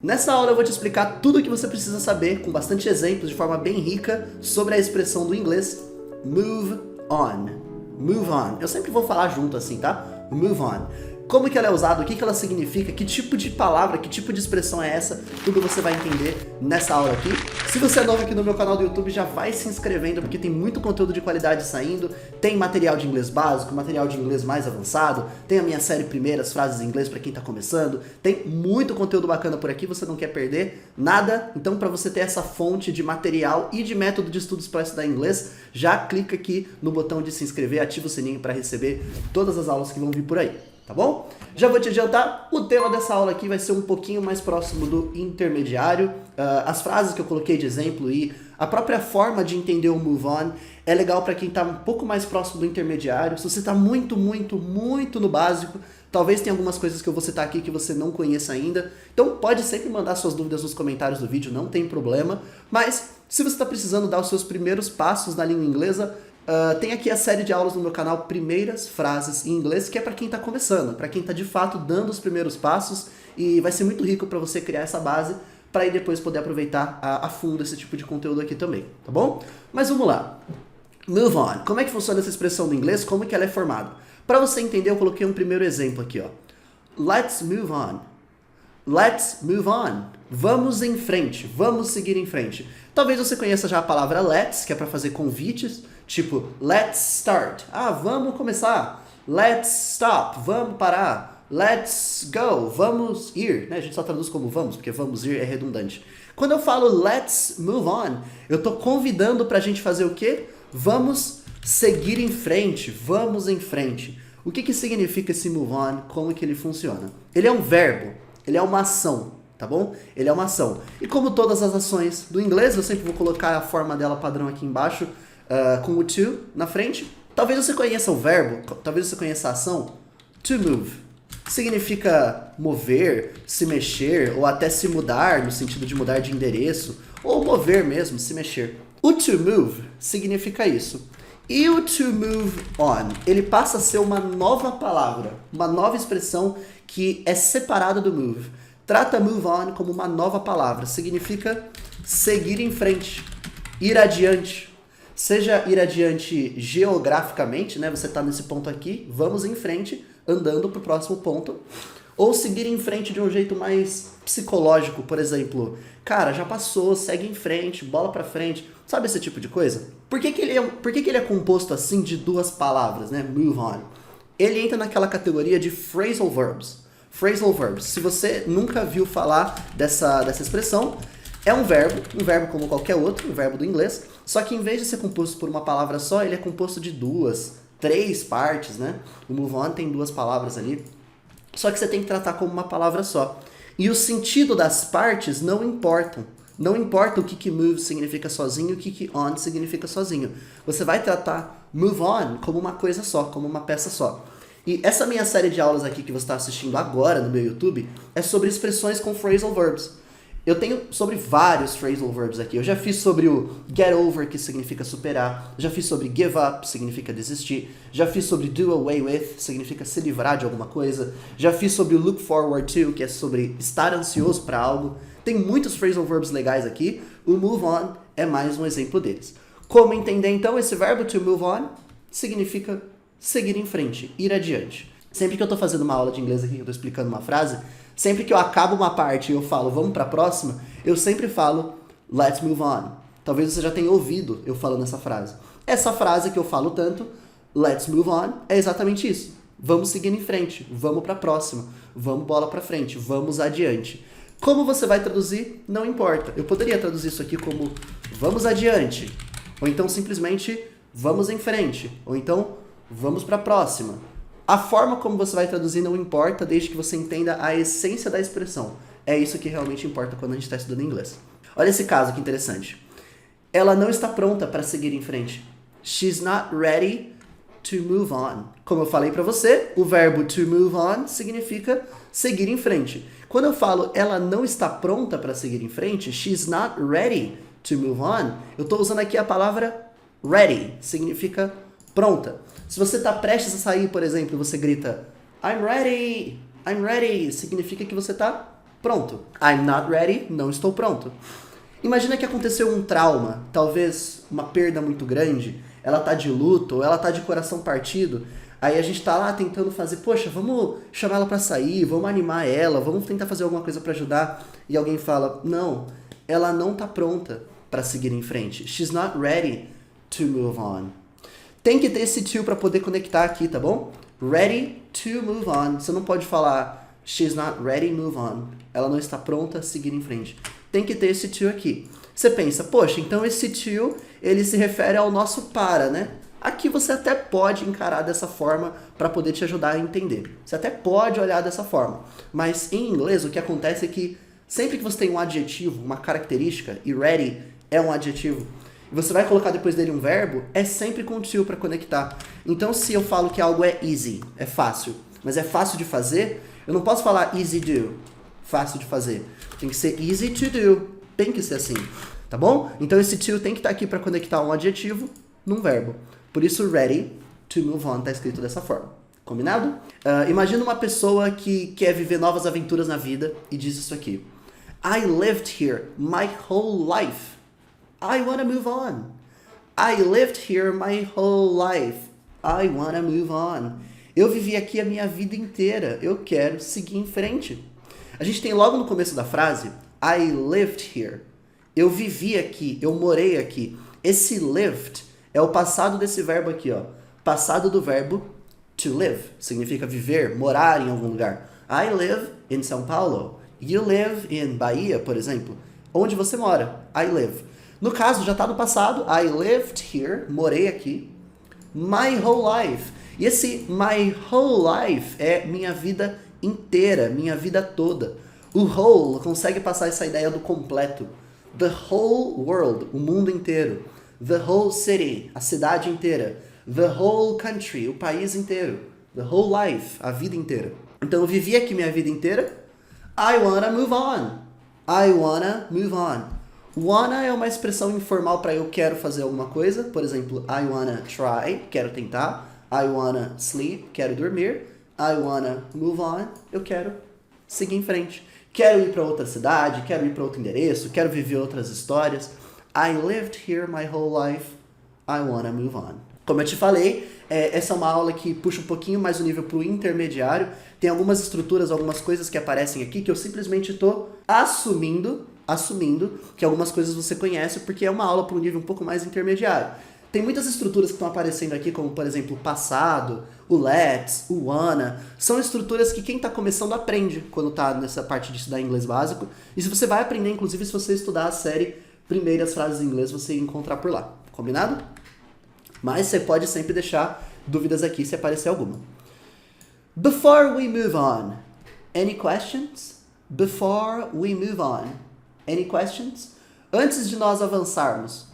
Nessa aula eu vou te explicar tudo o que você precisa saber, com bastante exemplos, de forma bem rica, sobre a expressão do inglês move on. Move on. Eu sempre vou falar junto assim, tá? Move on. Como que ela é usada, o que ela significa, que tipo de palavra, que tipo de expressão é essa, tudo você vai entender nessa aula aqui. Se você é novo aqui no meu canal do YouTube, já vai se inscrevendo, porque tem muito conteúdo de qualidade saindo, tem material de inglês básico, material de inglês mais avançado, tem a minha série Primeiras Frases em Inglês para quem tá começando, tem muito conteúdo bacana por aqui, você não quer perder nada, então para você ter essa fonte de material e de método de estudos para estudar inglês, já clica aqui no botão de se inscrever, ativa o sininho para receber todas as aulas que vão vir por aí. Tá bom? Já vou te adiantar, o tema dessa aula aqui vai ser um pouquinho mais próximo do intermediário. As frases que eu coloquei de exemplo e a própria forma de entender o move on é legal para quem está um pouco mais próximo do intermediário. Se você está muito no básico, talvez tenha algumas coisas que eu vou citar aqui que você não conheça ainda. Então pode sempre mandar suas dúvidas nos comentários do vídeo, não tem problema. Mas se você está precisando dar os seus primeiros passos na língua inglesa, tem aqui a série de aulas no meu canal Primeiras Frases em Inglês, que é para quem está começando, para quem está de fato dando os primeiros passos, e vai ser muito rico para você criar essa base para aí depois poder aproveitar a fundo esse tipo de conteúdo aqui também, tá bom? Mas vamos lá. Move on. Como é que funciona essa expressão do inglês? Como é que ela é formada? Para você entender, eu coloquei um primeiro exemplo aqui, ó. Let's move on. Let's move on. Vamos em frente, vamos seguir em frente. Talvez você conheça já a palavra let's, que é para fazer convites, tipo let's start. Vamos começar. Let's stop. Vamos parar. Let's go. Vamos ir. Né? A gente só traduz como vamos, porque vamos ir é redundante. Quando eu falo let's move on, eu estou convidando para a gente fazer o quê? Vamos seguir em frente. Vamos em frente. O que significa esse move on? Como que ele funciona? Ele é um verbo. Ele é uma ação, tá bom? Ele é uma ação. E como todas as ações do inglês, eu sempre vou colocar a forma dela padrão aqui embaixo, com o to na frente. Talvez você conheça o verbo, talvez você conheça a ação. To move. Significa mover, se mexer, ou até se mudar, no sentido de mudar de endereço, ou mover mesmo, se mexer. O to move significa isso. E o to move on, ele passa a ser uma nova palavra, uma nova expressão que é separada do move. Trata move on como uma nova palavra, significa seguir em frente, ir adiante. Seja ir adiante geograficamente, né? Você está nesse ponto aqui, vamos em frente, andando para o próximo ponto. Ou seguir em frente de um jeito mais psicológico, por exemplo. Cara, já passou, segue em frente, bola pra frente. Sabe esse tipo de coisa? Por que ele é composto assim de duas palavras, né? Move on. Ele entra naquela categoria de phrasal verbs. Phrasal verbs. Se você nunca viu falar dessa expressão, é um verbo como qualquer outro, um verbo do inglês. Só que em vez de ser composto por uma palavra só, ele é composto de três partes, né? O move on tem duas palavras ali. Só que você tem que tratar como uma palavra só. E o sentido das partes não importam. Não importa o que move significa sozinho e o que on significa sozinho. Você vai tratar move on como uma coisa só, como uma peça só. E essa minha série de aulas aqui que você está assistindo agora no meu YouTube é sobre expressões com phrasal verbs. Eu tenho sobre vários phrasal verbs aqui. Eu já fiz sobre o get over, que significa superar. Já fiz sobre give up, significa desistir. Já fiz sobre do away with, significa se livrar de alguma coisa. Já fiz sobre o look forward to, que é sobre estar ansioso para algo. Tem muitos phrasal verbs legais aqui. O move on é mais um exemplo deles. Como entender então esse verbo to move on? Significa seguir em frente, ir adiante. Sempre que eu estou fazendo uma aula de inglês aqui, eu estou explicando uma frase, sempre que eu acabo uma parte e eu falo, vamos para a próxima, eu sempre falo, let's move on. Talvez você já tenha ouvido eu falando essa frase. Essa frase que eu falo tanto, let's move on, é exatamente isso. Vamos seguir em frente, vamos para a próxima, vamos bola para frente, vamos adiante. Como você vai traduzir, não importa. Eu poderia traduzir isso aqui como vamos adiante, ou então simplesmente vamos em frente, ou então vamos para a próxima. A forma como você vai traduzir não importa, desde que você entenda a essência da expressão. É isso que realmente importa quando a gente está estudando inglês. Olha esse caso que interessante. Ela não está pronta para seguir em frente. She's not ready to move on. Como eu falei para você, o verbo to move on significa seguir em frente. Quando eu falo ela não está pronta para seguir em frente, she's not ready to move on, eu estou usando aqui a palavra ready, significa pronta. Se você está prestes a sair, por exemplo, você grita I'm ready, significa que você está pronto. I'm not ready, não estou pronto. Imagina que aconteceu um trauma, talvez uma perda muito grande, ela tá de luto, ou ela tá de coração partido, aí a gente tá lá tentando fazer, poxa, vamos chamar ela pra sair, vamos animar ela, vamos tentar fazer alguma coisa pra ajudar, e alguém fala, não, ela não tá pronta pra seguir em frente. She's not ready to move on. Tem que ter esse to pra poder conectar aqui, tá bom? Ready to move on. Você não pode falar she's not ready, move on. Ela não está pronta a seguir em frente. Tem que ter esse to aqui. Você pensa, poxa, então esse to, ele se refere ao nosso para, né? Aqui você até pode encarar dessa forma para poder te ajudar a entender. Você até pode olhar dessa forma. Mas em inglês o que acontece é que sempre que você tem um adjetivo, uma característica, e ready é um adjetivo, e você vai colocar depois dele um verbo, é sempre com to para conectar. Então se eu falo que algo é easy, é fácil, mas é fácil de fazer, eu não posso falar easy do, fácil de fazer. Tem que ser easy to do, tem que ser assim, tá bom? Então esse to tem que estar aqui para conectar um adjetivo num verbo. Por isso ready to move on está escrito dessa forma. Combinado? Imagina uma pessoa que quer viver novas aventuras na vida e diz isso aqui. I lived here my whole life. I wanna move on. I lived here my whole life. I wanna move on. Eu vivi aqui a minha vida inteira. Eu quero seguir em frente. A gente tem logo no começo da frase, I lived here. Eu vivi aqui, eu morei aqui. Esse lived é o passado desse verbo aqui, ó. Passado do verbo to live. Significa viver, morar em algum lugar. I live in São Paulo. You live in Bahia, por exemplo. Onde você mora? I live. No caso, já está no passado. I lived here. Morei aqui. My whole life. E esse my whole life é minha vida inteira, minha vida toda. O whole consegue passar essa ideia do completo. The whole world, o mundo inteiro. The whole city, a cidade inteira. The whole country, o país inteiro. The whole life, a vida inteira. Então eu vivi aqui minha vida inteira. I wanna move on. I wanna move on. Wanna é uma expressão informal para eu quero fazer alguma coisa. Por exemplo, I wanna try, quero tentar. I wanna sleep, quero dormir. I wanna move on, eu quero seguir em frente. Quero ir para outra cidade, quero ir para outro endereço, quero viver outras histórias. I lived here my whole life. I wanna move on. Como eu te falei, essa é uma aula que puxa um pouquinho mais o nível para o intermediário. Tem algumas estruturas, algumas coisas que aparecem aqui que eu simplesmente estou assumindo que algumas coisas você conhece, porque é uma aula para um nível um pouco mais intermediário. Tem muitas estruturas que estão aparecendo aqui, como por exemplo o passado, o let's, o wanna. São estruturas que quem está começando aprende quando está nessa parte de estudar inglês básico. E se você vai aprender, inclusive, se você estudar a série Primeiras Frases em Inglês, você encontrar por lá. Combinado? Mas você pode sempre deixar dúvidas aqui se aparecer alguma. Before we move on, any questions? Before we move on, any questions? Antes de nós avançarmos,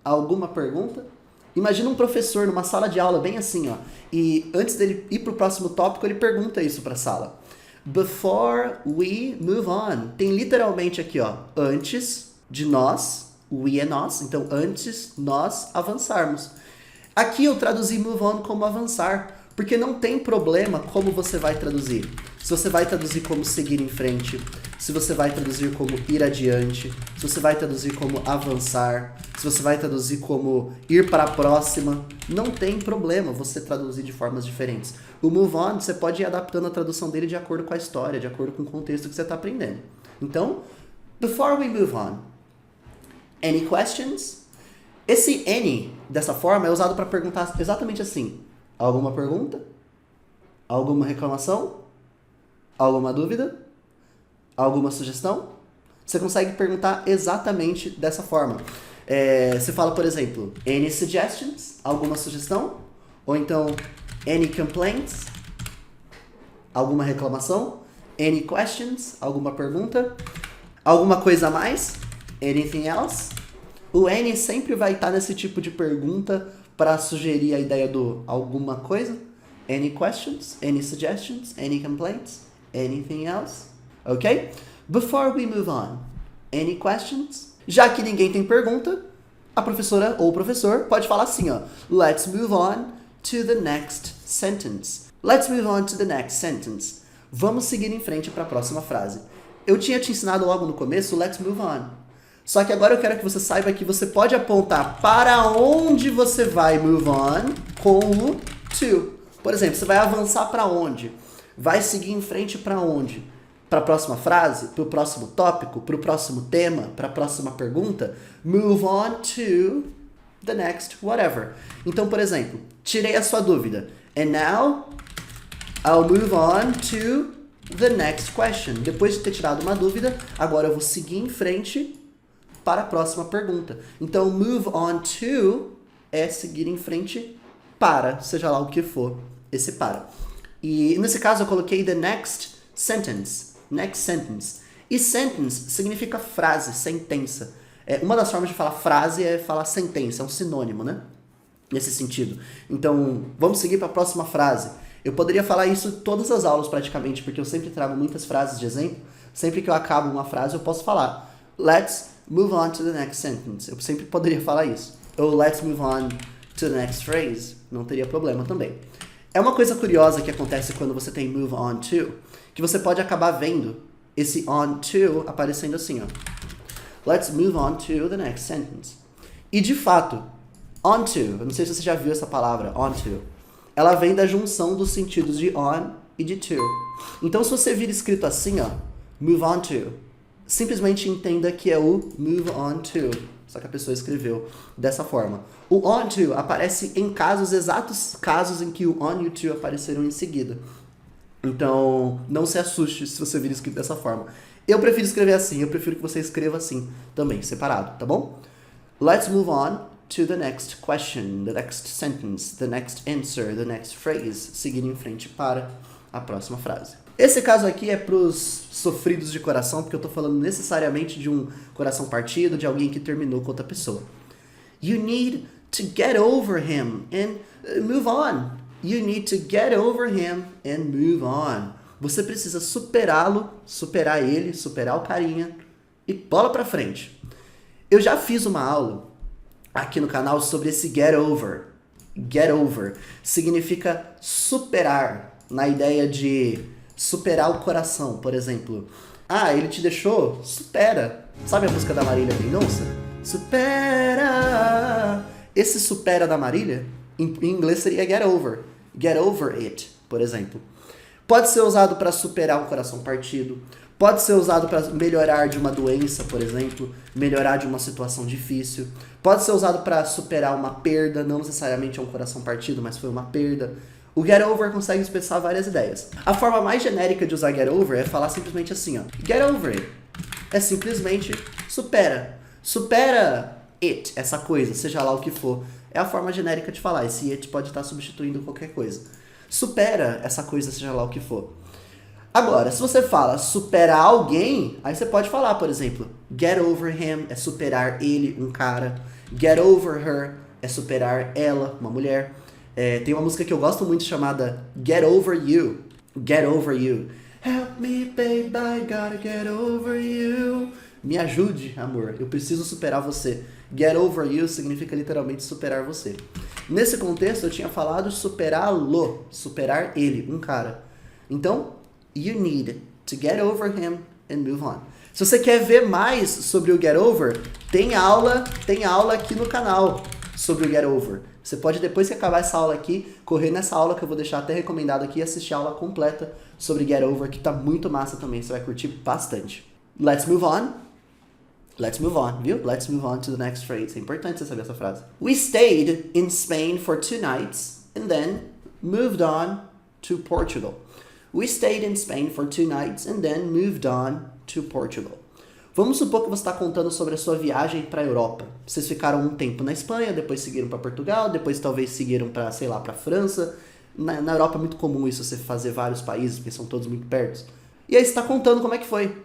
alguma pergunta? Imagina um professor numa sala de aula bem assim, ó, e antes dele ir para o próximo tópico, ele pergunta isso para a sala. Before we move on. Tem literalmente aqui, ó, antes de nós, we é nós, então antes nós avançarmos. Aqui eu traduzi move on como avançar, porque não tem problema como você vai traduzir. Se você vai traduzir como seguir em frente, se você vai traduzir como ir adiante, se você vai traduzir como avançar, se você vai traduzir como ir para a próxima, não tem problema você traduzir de formas diferentes. O move on, você pode ir adaptando a tradução dele de acordo com a história, de acordo com o contexto que você está aprendendo. Então, before we move on, any questions? Esse any, dessa forma, é usado para perguntar exatamente assim. Alguma pergunta? Alguma reclamação? Alguma dúvida? Alguma sugestão? Você consegue perguntar exatamente dessa forma. Você fala, por exemplo, any suggestions? Alguma sugestão? Ou então, any complaints? Alguma reclamação? Any questions? Alguma pergunta? Alguma coisa a mais? Anything else? O any sempre vai estar nesse tipo de pergunta para sugerir a ideia do alguma coisa. Any questions? Any suggestions? Any complaints? Anything else? Ok? Before we move on, any questions? Já que ninguém tem pergunta, a professora ou o professor pode falar assim, ó. Let's move on to the next sentence. Let's move on to the next sentence. Vamos seguir em frente para a próxima frase. Eu tinha te ensinado logo no começo, let's move on. Só que agora eu quero que você saiba que você pode apontar para onde você vai move on com o to. Por exemplo, você vai avançar para onde? Vai seguir em frente para onde? Para a próxima frase? Para o próximo tópico? Para o próximo tema? Para a próxima pergunta? Move on to the next whatever. Então, por exemplo, tirei a sua dúvida. And now, I'll move on to the next question. Depois de ter tirado uma dúvida, agora eu vou seguir em frente para a próxima pergunta. Então, move on to é seguir em frente para, seja lá o que for esse para. E nesse caso eu coloquei the next sentence. Next sentence. E sentence significa frase, sentença. Uma das formas de falar frase é falar sentença, é um sinônimo, né? Nesse sentido. Então, vamos seguir para a próxima frase. Eu poderia falar isso em todas as aulas praticamente, porque eu sempre trago muitas frases de exemplo. Sempre que eu acabo uma frase, eu posso falar let's move on to the next sentence. Eu sempre poderia falar isso. Ou let's move on to the next phrase. Não teria problema também. É uma coisa curiosa que acontece quando você tem move on to, que você pode acabar vendo esse on to aparecendo assim, ó. Let's move on to the next sentence. E de fato, on to, eu não sei se você já viu essa palavra, on to, ela vem da junção dos sentidos de on e de to. Então se você vir escrito assim, ó, move on to, simplesmente entenda que é o move on to, só que a pessoa escreveu dessa forma. O on to aparece em exatos casos em que o on e o to apareceram em seguida. Então, não se assuste se você vir escrito dessa forma. Eu prefiro escrever assim, eu prefiro que você escreva assim também, separado, tá bom? Let's move on to the next question, the next sentence, the next answer, the next phrase. Seguir em frente para a próxima frase. Esse caso aqui é pros sofridos de coração, porque eu tô falando necessariamente de um coração partido, de alguém que terminou com outra pessoa. You need to get over him and move on. You need to get over him and move on. Você precisa superá-lo, superar ele, superar o carinha e bola pra frente. Eu já fiz uma aula aqui no canal sobre esse get over. Get over significa superar, na ideia de superar o coração, por exemplo. Ah, ele te deixou? Supera. Sabe a música da Marília Mendonça? Supera. Esse supera da Marília, em inglês seria get over. Get over it, por exemplo. Pode ser usado para superar um coração partido. Pode ser usado para melhorar de uma doença, por exemplo. Melhorar de uma situação difícil. Pode ser usado para superar uma perda. Não necessariamente é um coração partido, mas foi uma perda. O get over consegue expressar várias ideias. A forma mais genérica de usar get over é falar simplesmente assim, ó. Get over it. É simplesmente supera. Supera it, essa coisa, seja lá o que for. É a forma genérica de falar. Esse it pode estar substituindo qualquer coisa. Supera essa coisa, seja lá o que for. Agora, se você fala superar alguém, aí você pode falar, por exemplo, get over him é superar ele, um cara. Get over her é superar ela, uma mulher. Tem uma música que eu gosto muito chamada Get Over You. Get Over You. Help me, babe, I gotta get over you. Me ajude, amor, eu preciso superar você. Get over you significa literalmente superar você. Nesse contexto eu tinha falado superá-lo, superar ele, um cara. Então, you need to get over him and move on. Se você quer ver mais sobre o get over, tem aula aqui no canal sobre o get over. Você pode, depois que acabar essa aula aqui, correr nessa aula que eu vou deixar até recomendado aqui e assistir a aula completa sobre get over, que tá muito massa também, você vai curtir bastante. Let's move on. Let's move on, viu? Let's move on to the next phrase. É importante você saber essa frase. We stayed in Spain for 2 nights and then moved on to Portugal. We stayed in Spain for 2 nights and then moved on to Portugal. Vamos supor que você está contando sobre a sua viagem para a Europa. Vocês ficaram um tempo na Espanha, depois seguiram para Portugal, depois talvez seguiram para, sei lá, para França. Na Europa é muito comum isso, você fazer vários países, porque são todos muito perto. E aí você está contando como é que foi.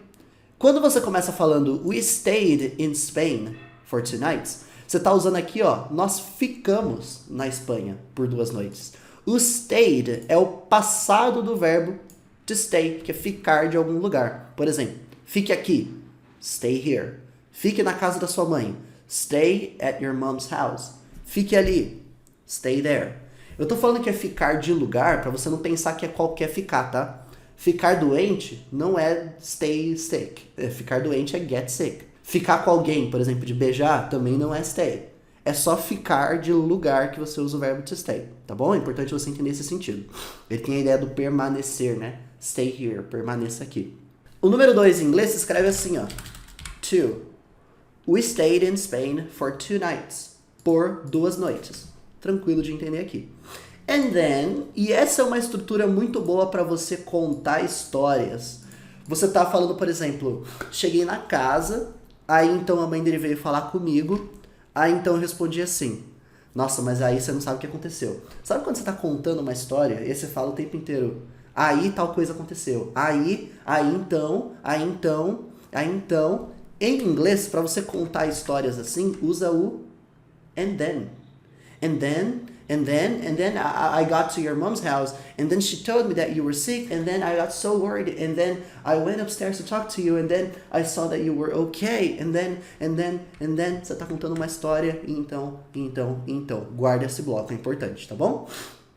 Quando você começa falando we stayed in Spain for 2 nights, você está usando aqui, ó, nós ficamos na Espanha por 2 noites. O stayed é o passado do verbo to stay, que é ficar de algum lugar. Por exemplo, fique aqui, stay here. Fique na casa da sua mãe, stay at your mom's house. Fique ali, stay there. Eu tô falando que é ficar de lugar para você não pensar que é qualquer ficar, tá? Ficar doente não é stay sick. Ficar doente é get sick. Ficar com alguém, por exemplo, de beijar, também não é stay. É só ficar de lugar que você usa o verbo to stay, tá bom? É importante você entender esse sentido. Ele tem a ideia do permanecer, né? Stay here, permaneça aqui. O número 2 em inglês se escreve assim, ó. 2. We stayed in Spain for 2 nights. Por 2 noites. Tranquilo de entender aqui. And then, e essa é uma estrutura muito boa para você contar histórias. Você tá falando, por exemplo, cheguei na casa, aí então a mãe dele veio falar comigo, aí então eu respondi assim, nossa, mas aí você não sabe o que aconteceu. Sabe quando você tá contando uma história e você fala o tempo inteiro, aí tal coisa aconteceu, aí então. Em inglês, para você contar histórias assim, usa o and then. And then I got to your mom's house, and then she told me that you were sick, and then I got so worried, and then I went upstairs to talk to you, and then I saw that you were okay, and then, você tá contando uma história, e então. Guarda esse bloco, é importante, tá bom?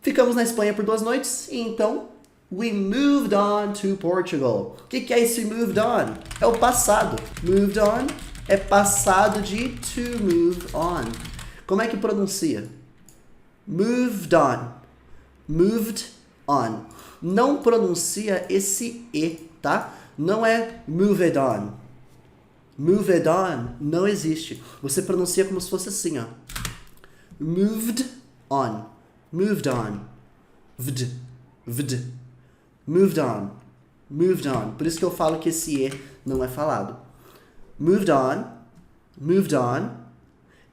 Ficamos na Espanha por 2 noites, e então, we moved on to Portugal. O que é esse moved on? É o passado. Moved on é passado de to move on. Como é que pronuncia? Moved on. Moved on. Não pronuncia esse E, tá? Não é moved on. Moved on não existe. Você pronuncia como se fosse assim, ó. Moved on. Moved on. Vd. Moved on. Moved on. Por isso que eu falo que esse E não é falado. Moved on. Moved on.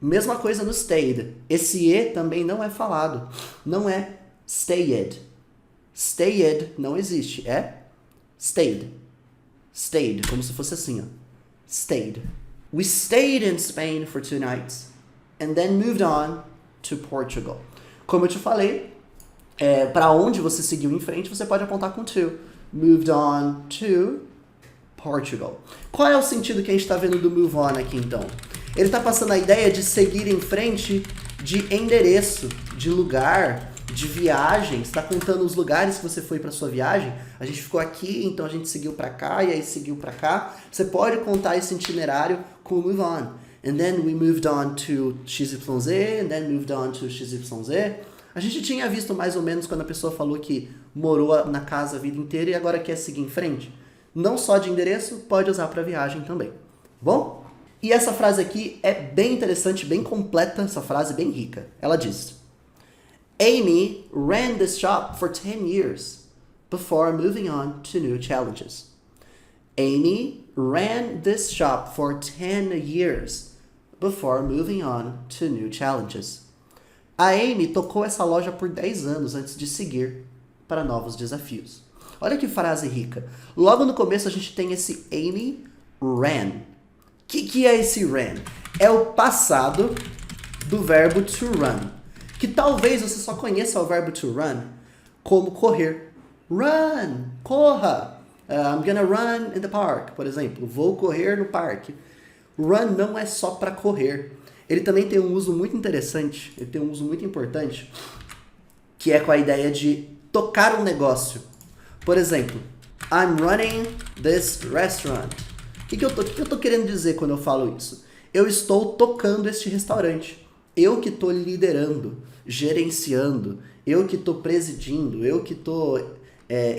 Mesma coisa no stayed. Esse E também não é falado. Não é stayed. Stayed não existe. É stayed. Stayed. Como se fosse assim, ó. Stayed. We stayed in Spain for 2 nights. And then moved on to Portugal. Como eu te falei, para onde você seguiu em frente, você pode apontar com to. Moved on to Portugal. Qual é o sentido que a gente está vendo do move on aqui, então? Ele está passando a ideia de seguir em frente de endereço, de lugar, de viagem. Está contando os lugares que você foi para sua viagem. A gente ficou aqui, então a gente seguiu para cá e aí seguiu para cá. Você pode contar esse itinerário com move on. And then we moved on to XYZ, and then moved on to XYZ. A gente tinha visto mais ou menos quando a pessoa falou que morou na casa a vida inteira e agora quer seguir em frente. Não só de endereço, pode usar para viagem também. Bom? E essa frase aqui é bem interessante, bem completa, essa frase bem rica. Ela diz: Amy ran this shop for 10 years before moving on to new challenges. Amy ran this shop for 10 years before moving on to new challenges. A Amy tocou essa loja por 10 anos antes de seguir para novos desafios. Olha que frase rica. Logo no começo a gente tem esse Amy ran. O que é esse ran? É o passado do verbo to run. Que talvez você só conheça o verbo to run como correr. Run! Corra! I'm gonna run in the park, por exemplo. Vou correr no parque. Run não é só para correr. Ele também tem um uso muito interessante, ele tem um uso muito importante, que é com a ideia de tocar um negócio. Por exemplo, I'm running this restaurant. O que eu tô querendo dizer quando eu falo isso? Eu estou tocando este restaurante. Eu que estou liderando, gerenciando, eu que estou presidindo, eu que estou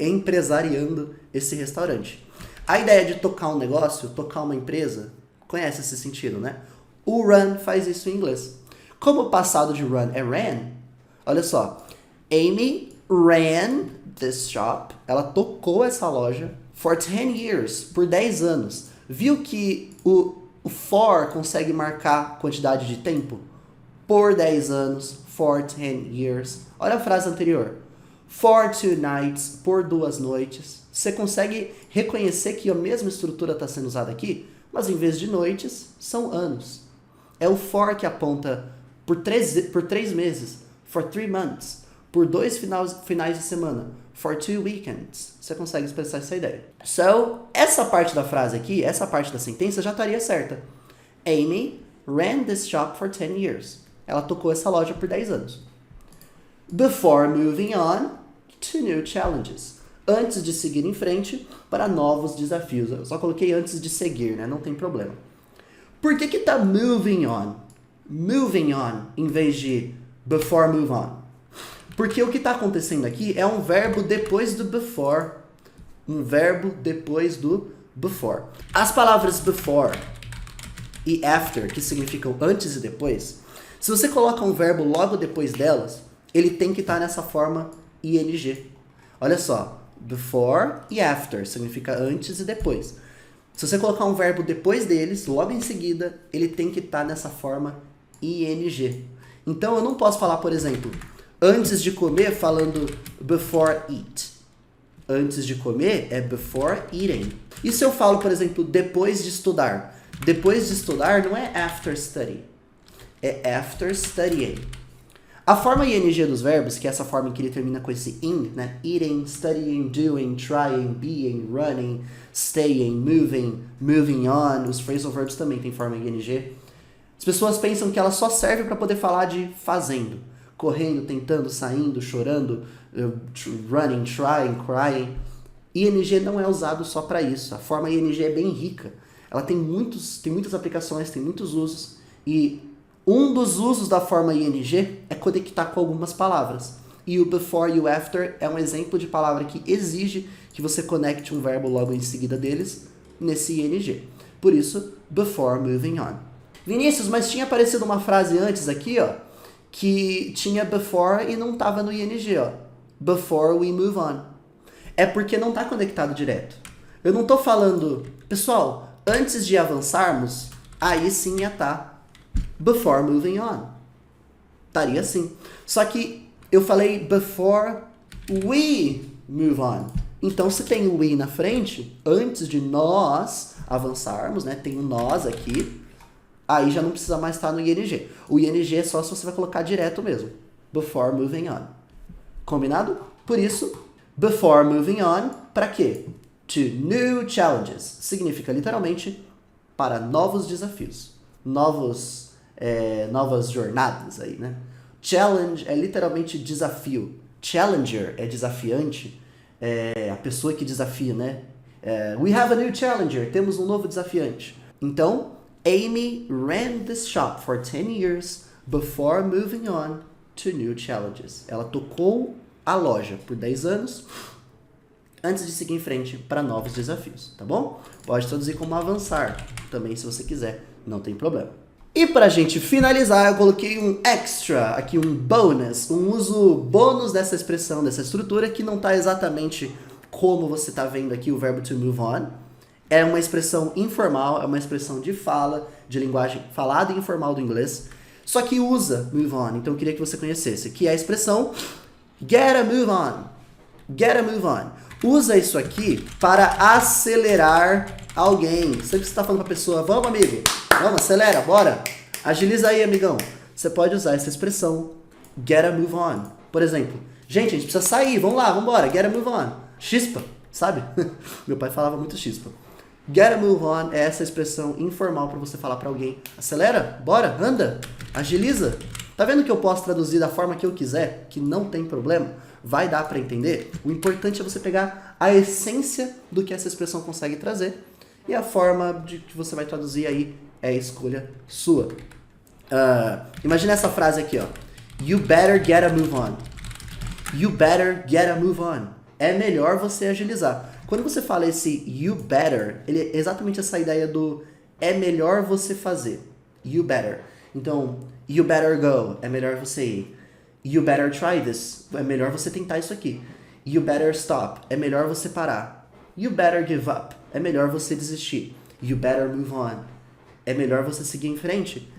empresariando esse restaurante. A ideia de tocar um negócio, tocar uma empresa, conhece esse sentido, né? O run faz isso em inglês. Como o passado de run é ran, olha só. Amy ran this shop. Ela tocou essa loja for 10 years, por 10 anos. Viu que o for consegue marcar quantidade de tempo? Por 10 anos, for 10 years. Olha a frase anterior. For 2 nights, por 2 noites. Você consegue reconhecer que a mesma estrutura está sendo usada aqui, mas em vez de noites, são anos. É o for que aponta por 3 meses, for 3 months, por 2 finais de semana, for 2 weekends. Você consegue expressar essa ideia. So, essa parte da frase aqui, essa parte da sentença já estaria certa. Amy ran this shop for 10 years. Ela tocou essa loja por 10 anos. Before moving on to new challenges. antes de seguir em frente para novos desafios. Eu só coloquei antes de seguir, né? Não tem problema. Por que tá moving on? Moving on em vez de before move on. Porque o que está acontecendo aqui é um verbo depois do before. Um verbo depois do before. As palavras before e after, que significam antes e depois, se você coloca um verbo logo depois delas, ele tem que estar nessa forma ing. Olha só, before e after significa antes e depois. Se você colocar um verbo depois deles, logo em seguida, ele tem que estar nessa forma ing. Então eu não posso falar, por exemplo, antes de comer falando before eat. Antes de comer é before eating. E se eu falo, por exemplo, depois de estudar? Depois de estudar não é after study. É after studying. A forma ing dos verbos, que é essa forma em que ele termina com esse in, né? Eating, studying, doing, trying, being, running, staying, moving, moving on. Os phrasal verbs também têm forma ing. As pessoas pensam que ela só serve para poder falar de fazendo. Correndo, tentando, saindo, chorando, running, trying, crying. ing não é usado só para isso. A forma ing é bem rica. Ela tem muitas aplicações, tem muitos usos. E um dos usos da forma ing é conectar com algumas palavras. E o before e o after é um exemplo de palavra que exige que você conecte um verbo logo em seguida deles nesse ing. Por isso, before moving on. Vinícius, mas tinha aparecido uma frase antes aqui, ó, que tinha before e não estava no ing, ó. Before we move on. É porque não está conectado direto. Eu não estou falando, pessoal, antes de avançarmos, aí sim ia estar before moving on. Estaria assim. Só que eu falei before we move on. Então, se tem o we na frente, antes de nós avançarmos, né? Tem o nós aqui. Aí já não precisa mais estar no ing. O ing é só se você vai colocar direto mesmo. Before moving on. Combinado? Por isso, before moving on, para quê? To new challenges. Significa literalmente para novos desafios. Novas jornadas aí, né? Challenge é literalmente desafio. Challenger é desafiante. É a pessoa que desafia, né? We have a new challenger. Temos um novo desafiante. Então, Amy ran this shop for 10 years before moving on to new challenges. Ela tocou a loja por 10 anos antes de seguir em frente para novos desafios, tá bom? Pode traduzir como avançar também, se você quiser, não tem problema. E pra gente finalizar, eu coloquei um extra, aqui um bonus, um uso bônus dessa expressão, dessa estrutura, que não tá exatamente como você tá vendo aqui o verbo to move on. É uma expressão informal, é uma expressão de fala, de linguagem falada e informal do inglês, só que usa move on, então eu queria que você conhecesse, que é a expressão get a move on. Get a move on. Usa isso aqui para acelerar alguém. Sempre que você está falando para a pessoa, vamos amigo, vamos, acelera, bora. Agiliza aí, amigão. Você pode usar essa expressão, get a move on. Por exemplo, gente, a gente precisa sair, vamos lá, vamos embora, get a move on. Chispa, sabe? Meu pai falava muito chispa. Get a move on é essa expressão informal para você falar para alguém, acelera, bora, anda, agiliza. Tá vendo que eu posso traduzir da forma que eu quiser, que não tem problema? Vai dar para entender? O importante é você pegar a essência do que essa expressão consegue trazer e a forma de que você vai traduzir aí é a escolha sua. Imagina essa frase aqui, ó. You better get a move on. You better get a move on. É melhor você agilizar. Quando você fala esse you better, ele é exatamente essa ideia do é melhor você fazer. You better. Então, you better go. É melhor você ir. You better try this. É melhor você tentar isso aqui. You better stop. É melhor você parar. You better give up. É melhor você desistir. You better move on. É melhor você seguir em frente.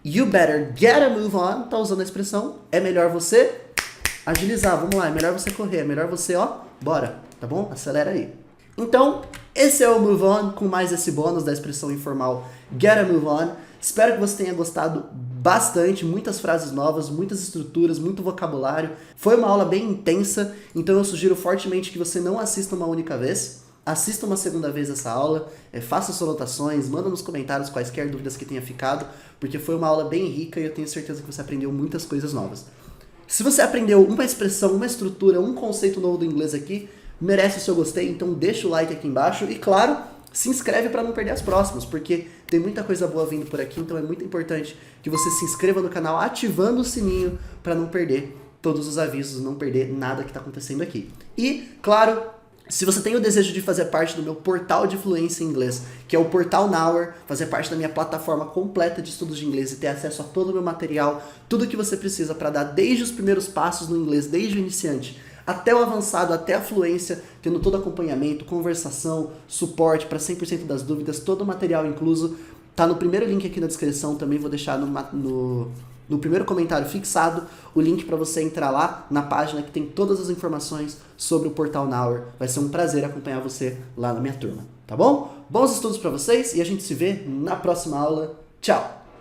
You better get a move on. Tá usando a expressão. É melhor você agilizar. Vamos lá. É melhor você correr. É melhor você, ó, bora. Tá bom? Acelera aí. Então, esse é o Move On, com mais esse bônus da expressão informal Get a Move On. Espero que você tenha gostado bastante, muitas frases novas, muitas estruturas, muito vocabulário. Foi uma aula bem intensa, então eu sugiro fortemente que você não assista uma única vez. Assista uma segunda vez essa aula, faça suas anotações, manda nos comentários quaisquer dúvidas que tenha ficado, porque foi uma aula bem rica e eu tenho certeza que você aprendeu muitas coisas novas. Se você aprendeu uma expressão, uma estrutura, um conceito novo do inglês aqui, merece o seu gostei, então deixa o like aqui embaixo e, claro, se inscreve para não perder as próximas, porque tem muita coisa boa vindo por aqui, então é muito importante que você se inscreva no canal ativando o sininho para não perder todos os avisos, não perder nada que está acontecendo aqui. E, claro, se você tem o desejo de fazer parte do meu portal de fluência em inglês, que é o Portal Nower, fazer parte da minha plataforma completa de estudos de inglês e ter acesso a todo o meu material, tudo que você precisa para dar desde os primeiros passos no inglês, desde o iniciante, até o avançado, até a fluência, tendo todo acompanhamento, conversação, suporte para 100% das dúvidas, todo o material incluso, tá no primeiro link aqui na descrição, também vou deixar no primeiro comentário fixado o link para você entrar lá na página que tem todas as informações sobre o Portal Nower. Vai ser um prazer acompanhar você lá na minha turma, tá bom? Bons estudos para vocês e a gente se vê na próxima aula. Tchau!